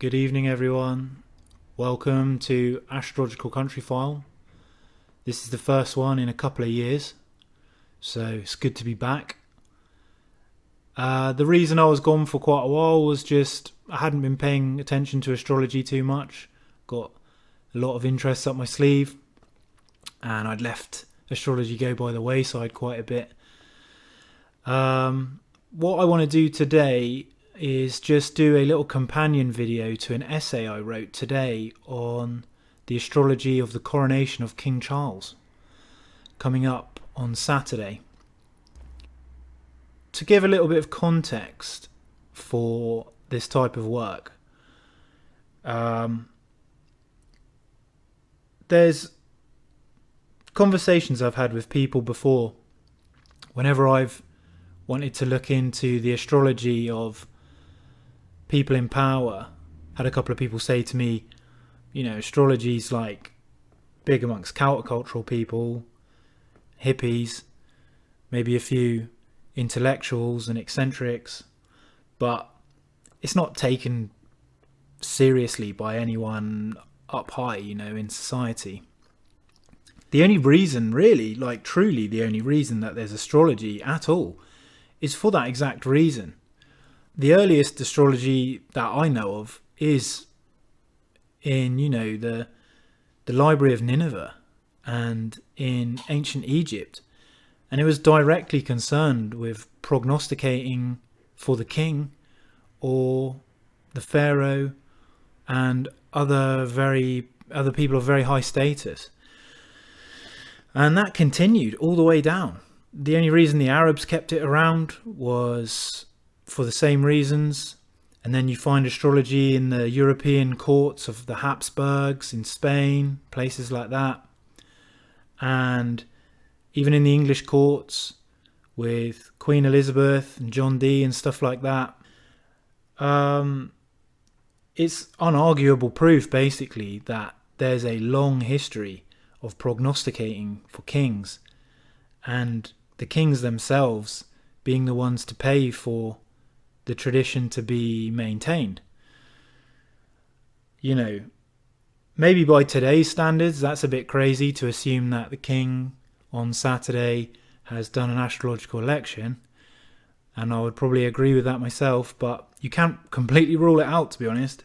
Good evening, everyone. Welcome to Astrological Country File. This is the first one in a couple of years, so it's good to be back. The reason I was gone for quite a while was just I hadn't been paying attention to astrology too much. Got a lot of interests up my sleeve, and I'd left astrology go by the wayside quite a bit. What I want to do today is just do a little companion video to an essay I wrote today on the astrology of the coronation of King Charles, coming up on Saturday. To give a little bit of context for this type of work, there's conversations I've had with people before whenever I've wanted to look into the astrology of people in power. Had a couple of people say to me, astrology's like big amongst countercultural people, hippies, maybe a few intellectuals and eccentrics, but it's not taken seriously by anyone up high, in society. The only reason, really, truly the only reason that there's astrology at all is for that exact reason. The earliest astrology that I know of is in, the Library of Nineveh and in ancient Egypt. And it was directly concerned with prognosticating for the king or the pharaoh and other people of very high status. And that continued all the way down. The only reason the Arabs kept it around was for the same reasons. And then you find astrology in the European courts of the Hapsbergs in Spain, places like that. And even in the English courts with Queen Elizabeth and John Dee and stuff like that. It's unarguable proof, basically, that there's a long history of prognosticating for kings, and the kings themselves being the ones to pay for the tradition to be maintained. Maybe by today's standards, that's a bit crazy to assume that the king on Saturday has done an astrological election, and I would probably agree with that myself, but you can't completely rule it out, to be honest.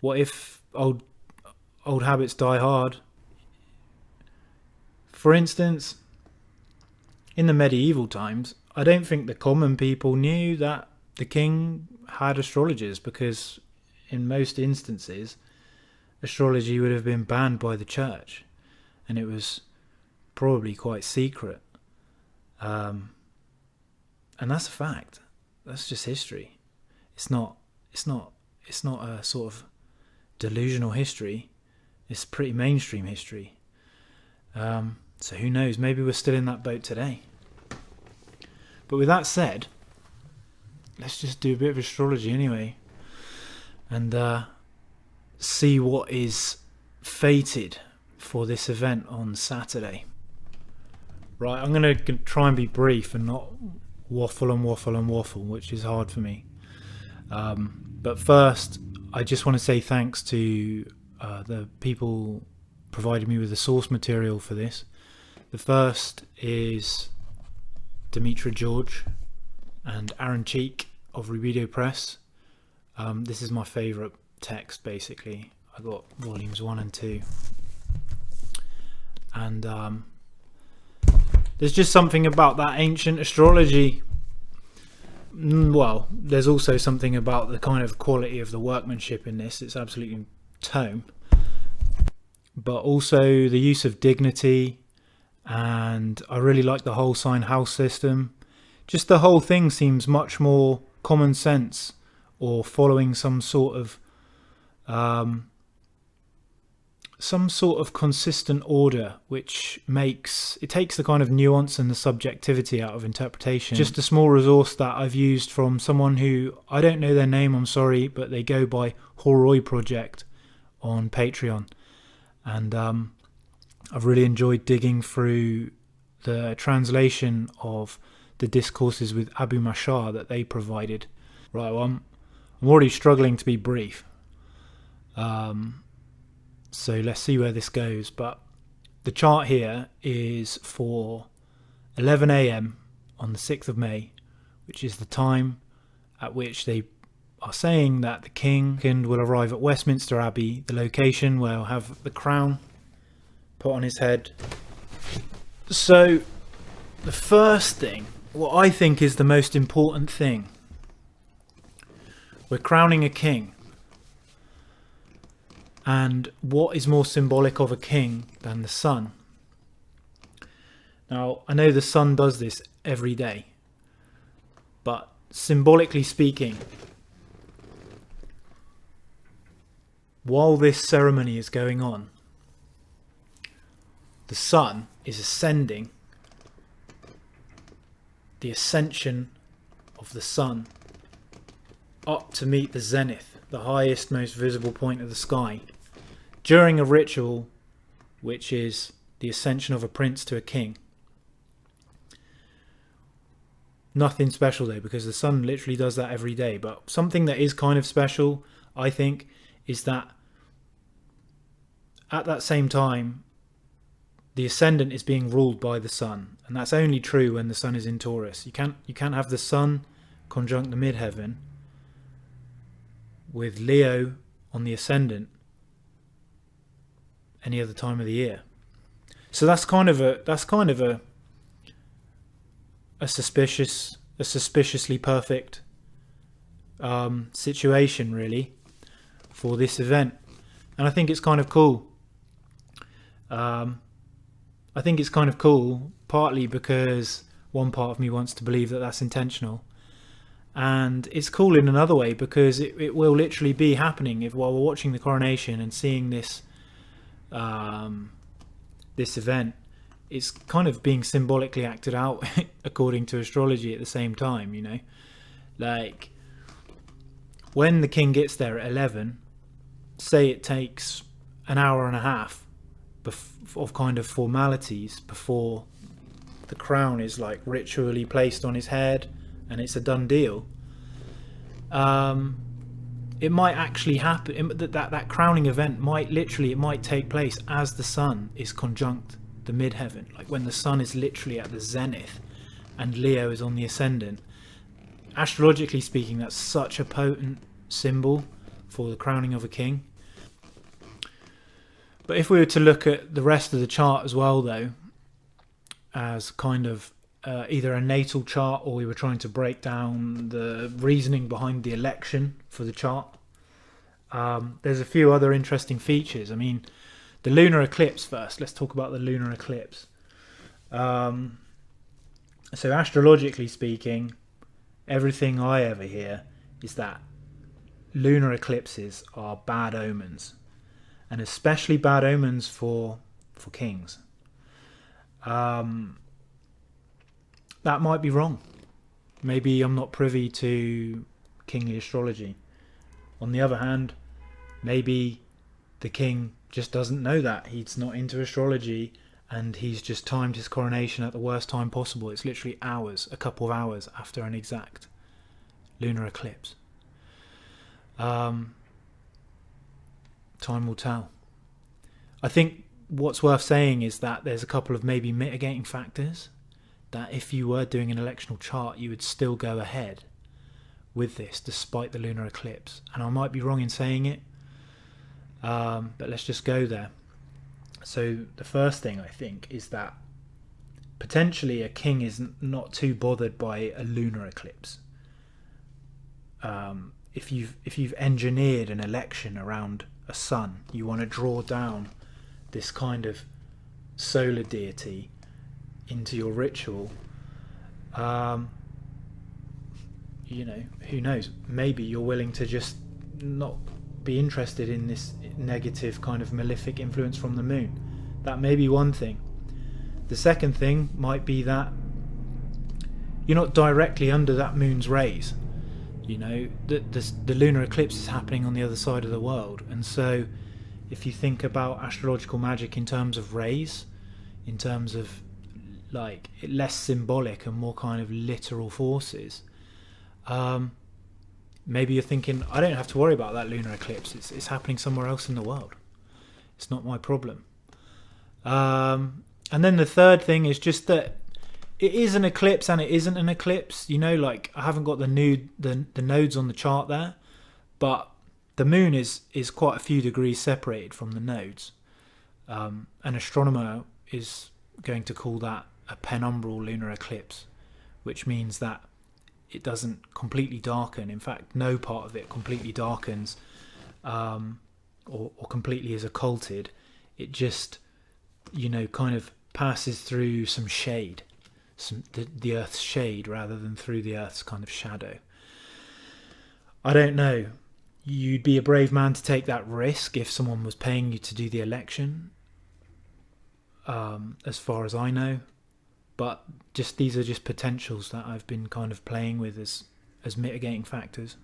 What if old habits die hard? For instance, in the medieval times, I don't think the common people knew that the king had astrologers, because in most instances astrology would have been banned by the church, and it was probably quite secret. And that's a fact. That's just history. It's not a sort of delusional history. It's pretty mainstream history. So who knows? Maybe we're still in that boat today. But with that said, let's just do a bit of astrology anyway, and see what is fated for this event on Saturday. Right, I'm going to try and be brief and not waffle, which is hard for me. But first, I just want to say thanks to the people provided me with the source material for this. The first is Dimitra George and Aaron Cheek of Rubido Press. This is my favourite text, basically. I got volumes 1 and 2. And there's just something about that ancient astrology. Well, there's also something about the kind of quality of the workmanship in this. It's absolutely tome. But also the use of dignity, and I really like the whole sign house system. Just the whole thing seems much more common sense, or following some sort of consistent order, which takes the kind of nuance and the subjectivity out of interpretation. Just a small resource that I've used from someone who, I don't know their name, I'm sorry, but they go by Horoi Project on Patreon. And I've really enjoyed digging through the translation of the discourses with Abu Mashar that they provided. Right, well, I'm already struggling to be brief. So let's see where this goes. But the chart here is for 11 a.m. on the 6th of May, which is the time at which they are saying that the king will arrive at Westminster Abbey, the location where he'll have the crown put on his head. So the first thing, what I think is the most important thing, we're crowning a king. And what is more symbolic of a king than the sun? Now, I know the sun does this every day, but symbolically speaking, while this ceremony is going on, the sun is ascending. The ascension of the sun up to meet the zenith, the highest, most visible point of the sky, during a ritual which is the ascension of a prince to a king. Nothing special though, because the sun literally does that every day. But something that is kind of special, I think, is that at that same time, the ascendant is being ruled by the sun, and that's only true when the sun is in Taurus. You can't have the sun conjunct the midheaven with Leo on the ascendant any other time of the year. So that's kind of a suspiciously perfect situation, really, for this event, and I think it's kind of cool. I think it's kind of cool, partly because one part of me wants to believe that that's intentional, and it's cool in another way because it will literally be happening while we're watching the coronation and seeing this this event. It's kind of being symbolically acted out according to astrology at the same time, you know. Like, when the king gets there at 11, say it takes an hour and a half of kind of formalities before the crown is like ritually placed on his head and it's a done deal. It might actually happen that crowning event might take place as the sun is conjunct the midheaven, like when the sun is literally at the zenith and Leo is on the ascendant. Astrologically speaking, that's such a potent symbol for the crowning of a king. But if we were to look at the rest of the chart as well, though, as kind of either a natal chart, or we were trying to break down the reasoning behind the election for the chart, there's a few other interesting features. I mean, the lunar eclipse first. Let's talk about the lunar eclipse. So astrologically speaking, everything I ever hear is that lunar eclipses are bad omens, and especially bad omens for kings. That might be wrong. Maybe I'm not privy to kingly astrology. On the other hand, maybe the king just doesn't know that. He's not into astrology, and he's just timed his coronation at the worst time possible. It's literally a couple of hours after an exact lunar eclipse. Time will tell. I think what's worth saying is that there's a couple of maybe mitigating factors, that if you were doing an electional chart, you would still go ahead with this despite the lunar eclipse. And I might be wrong in saying it, but let's just go there. So the first thing I think is that potentially a king is not too bothered by a lunar eclipse. If you've engineered an election around a sun, you want to draw down this kind of solar deity into your ritual. You know, who knows? Maybe you're willing to just not be interested in this negative kind of malefic influence from the moon. That may be one thing. The second thing might be that you're not directly under that moon's rays. You know, the lunar eclipse is happening on the other side of the world, and so if you think about astrological magic in terms of rays, in terms of like less symbolic and more kind of literal forces, maybe you're thinking, I don't have to worry about that lunar eclipse. It's happening somewhere else in the world. It's not my problem. And then the third thing is just that it is an eclipse and it isn't an eclipse. You know, like I haven't got the nodes on the chart there, but the moon is quite a few degrees separated from the nodes. An astronomer is going to call that a penumbral lunar eclipse, which means that it doesn't completely darken. In fact, no part of it completely darkens or completely is occulted. It just, kind of passes through some shade, the Earth's shade rather than through the Earth's kind of shadow. I don't know. You'd be a brave man to take that risk if someone was paying you to do the election, as far as I know. But these are just potentials that I've been kind of playing with as mitigating factors.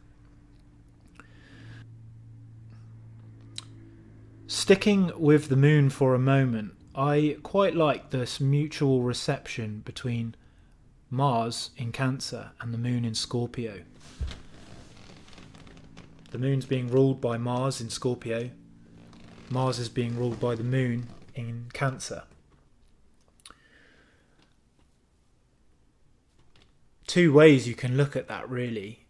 Sticking with the moon for a moment, I quite like this mutual reception between Mars in Cancer and the moon in Scorpio. The moon's being ruled by Mars in Scorpio. Mars is being ruled by the moon in Cancer. Two ways you can look at that, really.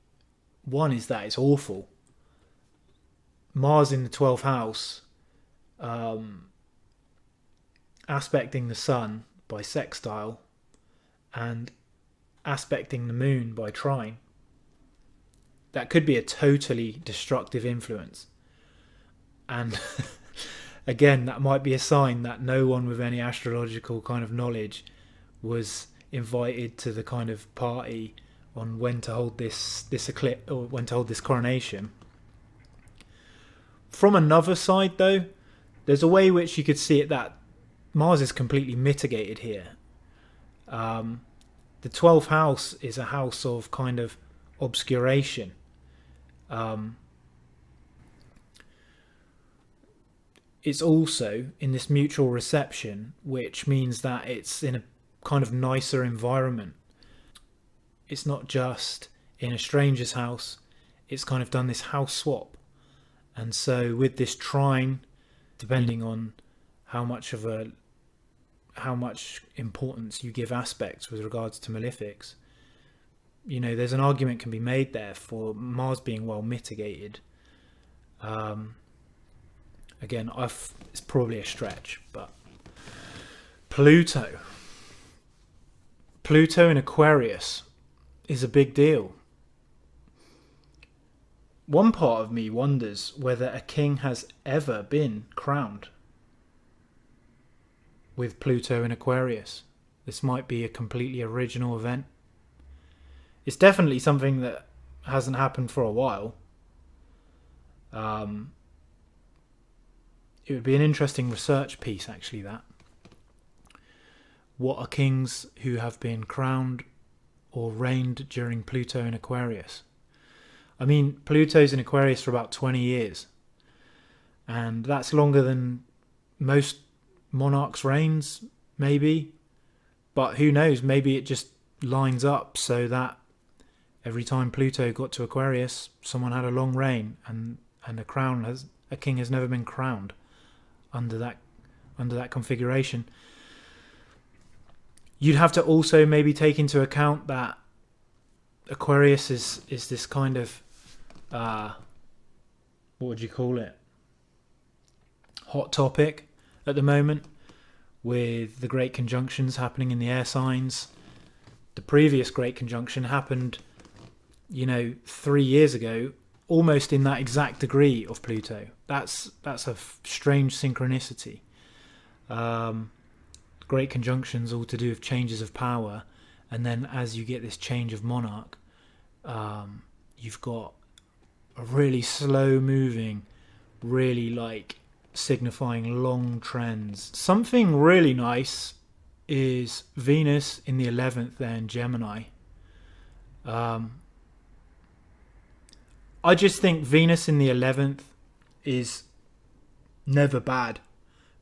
One is that it's awful. Mars in the 12th house, aspecting the sun by sextile and aspecting the moon by trine. That could be a totally destructive influence. And again, that might be a sign that no one with any astrological kind of knowledge was invited to the kind of party on when to hold this eclipse or when to hold this coronation. From another side, though, there's a way which you could see it that Mars is completely mitigated here. The 12th house is a house of kind of obscuration. It's also in this mutual reception, which means that it's in a kind of nicer environment. It's not just in a stranger's house, it's kind of done this house swap. And so with this trine, depending on how much importance you give aspects with regards to malefics, there's an argument can be made there for Mars being well mitigated. Again, it's probably a stretch, but Pluto in Aquarius is a big deal. One part of me wonders whether a king has ever been crowned with Pluto in Aquarius. This might be a completely original event. It's definitely something that hasn't happened for a while. It would be an interesting research piece, actually, that. What are kings who have been crowned or reigned during Pluto in Aquarius? I mean, Pluto's in Aquarius for about 20 years. And that's longer than most monarchs' reigns, maybe. But who knows, maybe it just lines up so that every time Pluto got to Aquarius, someone had a long reign, and a king has never been crowned under that configuration. You'd have to also maybe take into account that Aquarius is this kind of what would you call it? Hot topic at the moment, with the great conjunctions happening in the air signs. The previous great conjunction happened, 3 years ago, almost in that exact degree of Pluto. That's a strange synchronicity. Great conjunctions all to do with changes of power, and then as you get this change of monarch, you've got a really slow moving, really signifying long trends. Something really nice is Venus in the 11th there in Gemini. I just think Venus in the 11th is never bad,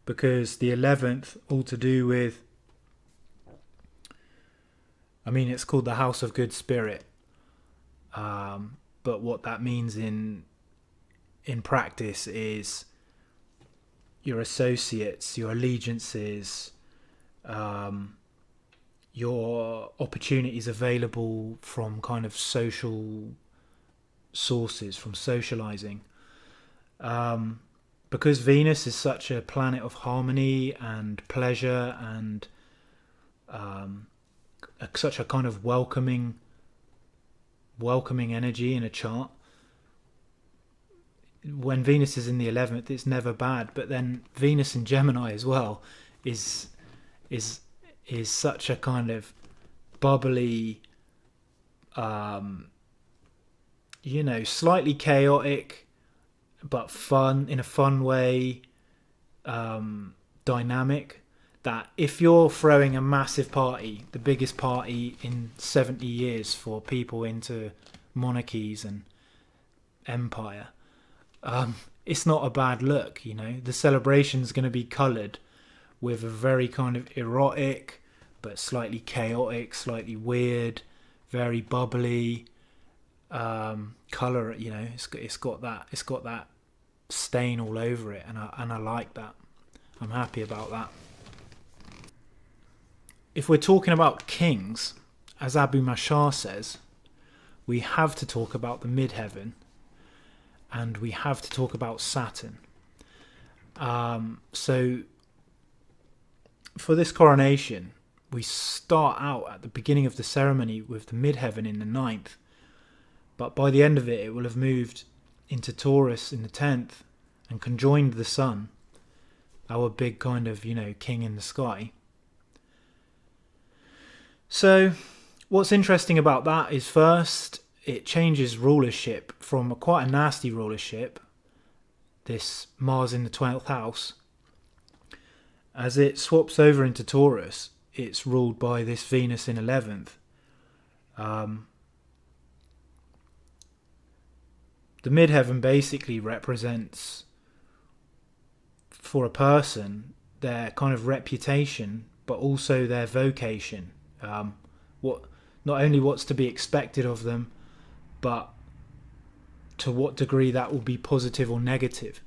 because the 11th, all to do with, it's called the House of Good Spirit. but what that means in practice is your associates, your allegiances, your opportunities available from kind of social sources, from socializing. Because Venus is such a planet of harmony and pleasure and such a kind of welcoming energy in a chart. When Venus is in the 11th, it's never bad. But then Venus in Gemini as well is such a kind of bubbly, slightly chaotic, but fun, in a fun way, dynamic, that if you're throwing a massive party, the biggest party in 70 years for people into monarchies and empire, it's not a bad look. The celebration's going to be coloured with a very kind of erotic but slightly chaotic, slightly weird, very bubbly colour. It's got that stain all over it, and I like that. I'm happy about that. If we're talking about kings, as Abu Mashar says, we have to talk about the midheaven, and we have to talk about Saturn. So for this coronation, we start out at the beginning of the ceremony with the midheaven in the 9th, but by the end of it will have moved into Taurus in the 10th and conjoined the sun, our big kind of, king in the sky. So what's interesting about that is, first, it changes rulership from quite a nasty rulership, this Mars in the 12th house. As it swaps over into Taurus, it's ruled by this Venus in 11th. The midheaven basically represents, for a person, their kind of reputation, but also their vocation. Not only what's to be expected of them, but to what degree that will be positive or negative.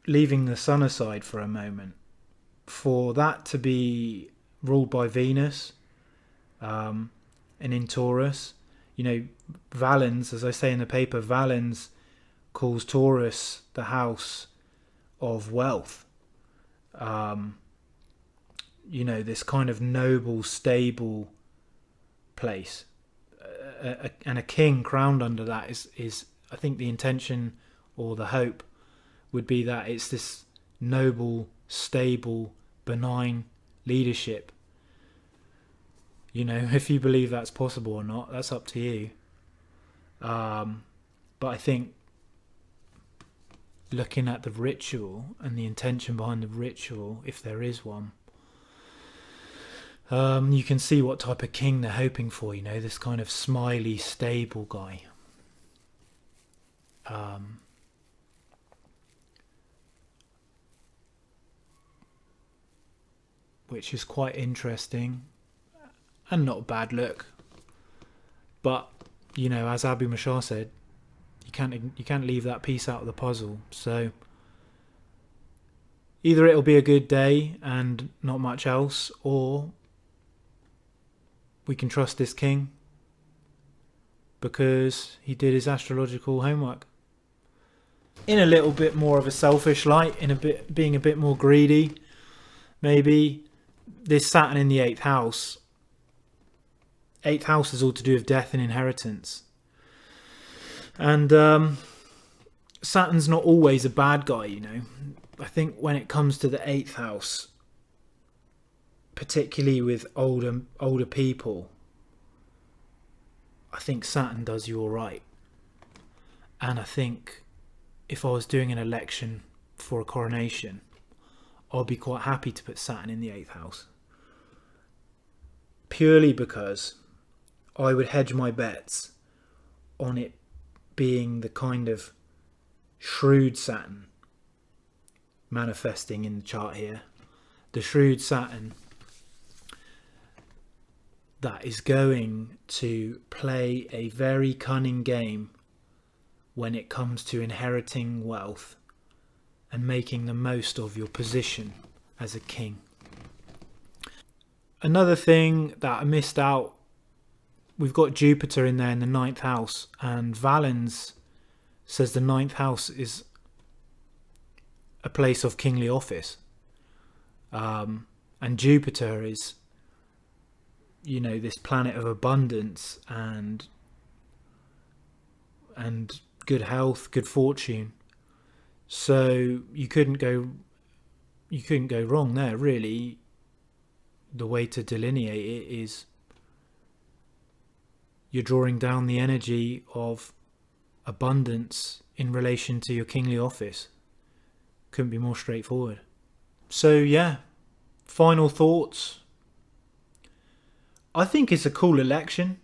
Leaving the sun aside for a moment, for that to be ruled by Venus, and in Taurus, Valens, as I say in the paper, Valens calls Taurus the house of wealth. This kind of noble, stable place, and a king crowned under that is I think the intention or the hope would be that it's this noble, stable, benign leadership. If you believe that's possible or not, that's up to you. But I think looking at the ritual and the intention behind the ritual, if there is one, you can see what type of king they're hoping for, this kind of smiley, stable guy. Which is quite interesting and not a bad look. But, as Abu Mashar said, you can't leave that piece out of the puzzle. So either it'll be a good day and not much else, or we can trust this king because he did his astrological homework. In a little bit more of a selfish light, being a bit more greedy, maybe, this Saturn in the 8th house. 8th house is all to do with death and inheritance. And Saturn's not always a bad guy, I think when it comes to the 8th house, particularly with older people, I think Saturn does you all right. And I think if I was doing an election for a coronation, I'd be quite happy to put Saturn in the 8th house. Purely because I would hedge my bets on it being the kind of shrewd Saturn manifesting in the chart here. The shrewd Saturn that is going to play a very cunning game when it comes to inheriting wealth and making the most of your position as a king. Another thing that I missed out, we've got Jupiter in there in the 9th house, and Valens says the 9th house is a place of kingly office. And Jupiter is, this planet of abundance and good health, good fortune. So you couldn't go wrong there, really. The way to delineate it is you're drawing down the energy of abundance in relation to your kingly office. Couldn't be more straightforward. So yeah, final thoughts. I think it's a cool election.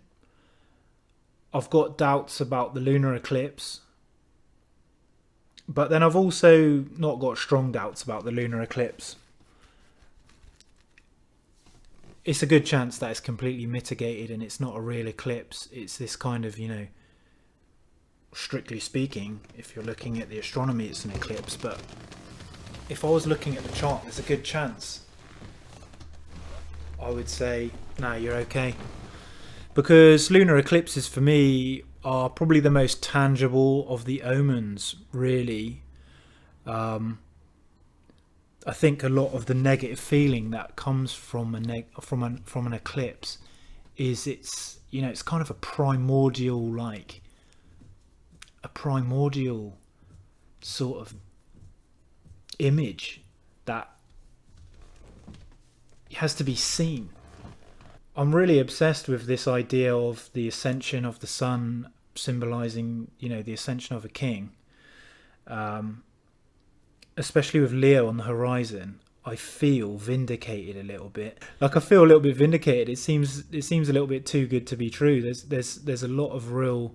I've got doubts about the lunar eclipse, but then I've also not got strong doubts about the lunar eclipse. It's a good chance that it's completely mitigated and it's not a real eclipse. It's this kind of, strictly speaking, if you're looking at the astronomy, it's an eclipse. But if I was looking at the chart, there's a good chance I would say, no, you're okay. Because lunar eclipses for me are probably the most tangible of the omens, really. I think a lot of the negative feeling that comes from an eclipse is it's kind of a primordial sort of image that has to be seen. I'm really obsessed with this idea of the ascension of the sun symbolizing, the ascension of a king. Especially with Leo on the horizon, I feel vindicated a little bit. I feel a little bit vindicated. It seems a little bit too good to be true. There's a lot of real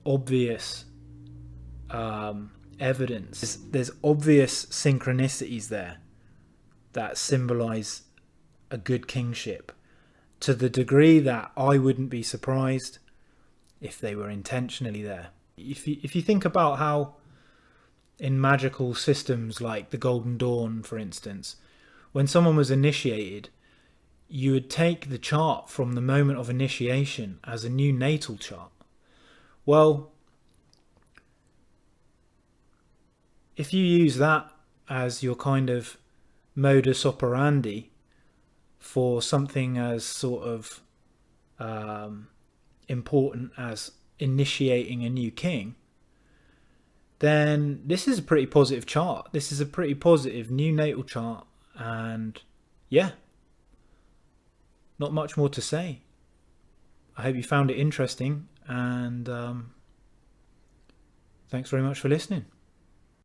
obvious evidence. There's obvious synchronicities there that symbolize a good kingship, to the degree that I wouldn't be surprised if they were intentionally there. If you think about how in magical systems like the Golden Dawn, for instance, when someone was initiated, you would take the chart from the moment of initiation as a new natal chart. Well, if you use that as your kind of modus operandi for something as sort of important as initiating a new king, then this is a pretty positive chart. This is a pretty positive new natal chart, and yeah, not much more to say. I hope you found it interesting, and thanks very much for listening.